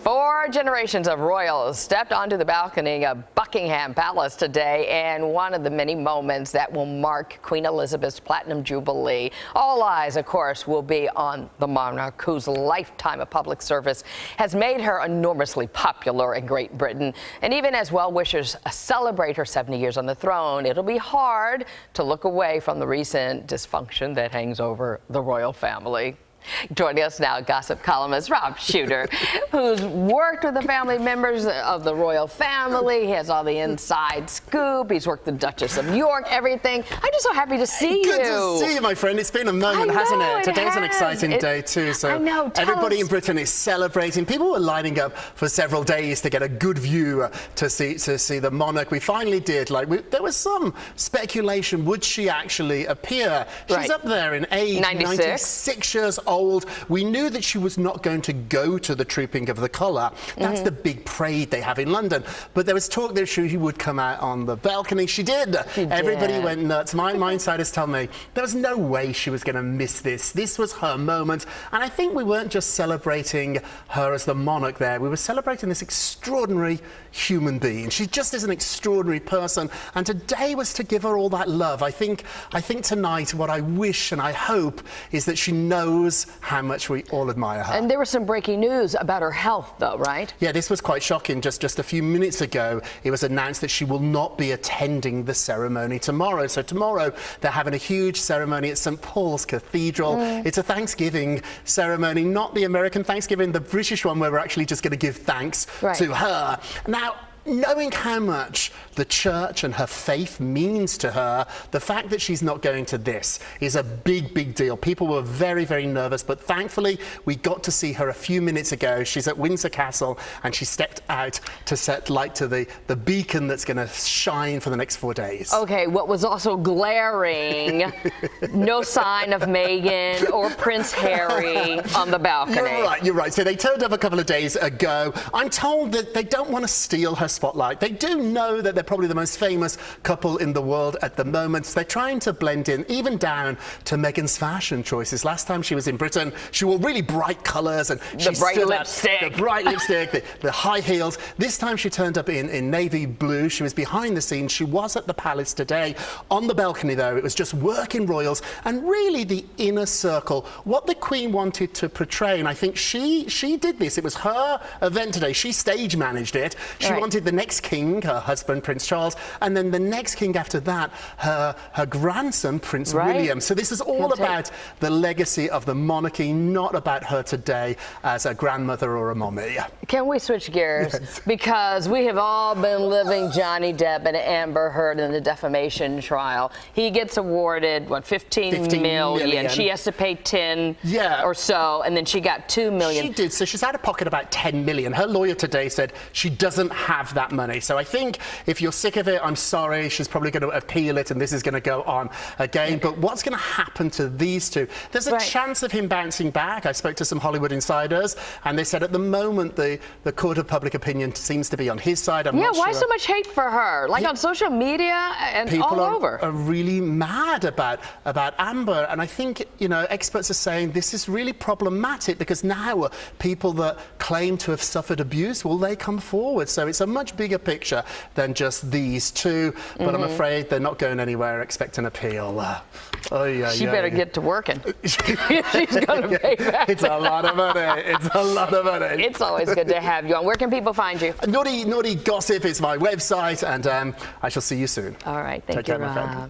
4 generations of royals stepped onto the balcony of Buckingham Palace today, and one of the many moments that will mark Queen Elizabeth's Platinum Jubilee. All eyes, of course, will be on the monarch, whose lifetime of public service has made her enormously popular in Great Britain. And even as well-wishers celebrate her 70 years on the throne, it'll be hard to look away from the recent dysfunction that hangs over the royal family. Joining us now, gossip columnist Rob Shooter, who's worked with the family members of the royal family. He has all the inside scoop. He's worked the Duchess of York, everything. I'm just so happy to see you. Good to see you, my friend. It's been a moment, hasn't it? Today's an exciting day too. So I know, everybody in Britain is celebrating. People were lining up for several days to get a good view to see the monarch. We finally did. There was some speculation. Would she actually appear? She's up there in age, 96 years old. We knew that she was not going to go to the Trooping of the Colour. That's the big parade they have in London. But there was talk that she would come out on the balcony. She did. Everybody went nuts. My insiders tell me there was no way she was going to miss this. This was her moment. And I think we weren't just celebrating her as the monarch there. We were celebrating this extraordinary human being. She just is an extraordinary person. And today was to give her all that love. I think tonight what I wish and I hope is that she knows how much we all admire her. And there was some breaking news about her health, though, right? Yeah, this was quite shocking. Just a few minutes ago, it was announced that she will not be attending the ceremony tomorrow. So tomorrow, they're having a huge ceremony at St. Paul's Cathedral. It's a Thanksgiving ceremony, not the American Thanksgiving, the British one, where we're actually just going to give thanks to her. Now, knowing how much the church and her faith means to her, the fact that she's not going to this is a big, big deal. People were very, very nervous, but thankfully we got to see her a few minutes ago. She's at Windsor Castle and she stepped out to set light to the beacon that's going to shine for the next 4 days. Okay, what was also glaring, no sign of Meghan or Prince Harry on the balcony. You're right. So they turned up a couple of days ago. I'm told that they don't want to steal her spotlight. They do know that they're probably the most famous couple in the world at the moment. So they're trying to blend in, even down to Meghan's fashion choices. Last time she was in Britain, she wore really bright colours and the bright lipstick, the high heels. This time she turned up in navy blue. She was behind the scenes. She was at the palace today. On the balcony, though, it was just working royals and really the inner circle. What the Queen wanted to portray, and I think she did this. It was her event today. She stage managed it. She wanted the next king, her husband, Prince Charles, and then the next king after that, her grandson, Prince William. So this is all about the legacy of the monarchy, not about her today as a grandmother or a mommy. Can we switch gears? Yes. Because we have all been living Johnny Depp and Amber Heard in the defamation trial. He gets awarded, what, 15 million. She has to pay 10 or so, and then she got 2 million. She did, so she's out of pocket about 10 million. Her lawyer today said she doesn't have that money. So I think if you're sick of it, I'm sorry, she's probably going to appeal it and this is going to go on again. But what's going to happen to these two? There's a chance of him bouncing back. I spoke to some Hollywood insiders and they said at the moment the court of public opinion seems to be on his side. I'm not sure. Why so much hate for her? Like on social media and all over. People are really mad about Amber, and I think, you know, experts are saying this is really problematic because now people that claim to have suffered abuse, will they come forward? So it's a much bigger picture than just these two, but I'm afraid they're not going anywhere. Expect an appeal. She better get to working. She's going to pay back. It's a lot of money. It's a lot of money. It's always good to have you on. Where can people find you? Naughty Gossip is my website, and I shall see you soon. All right. Thank you, Rob.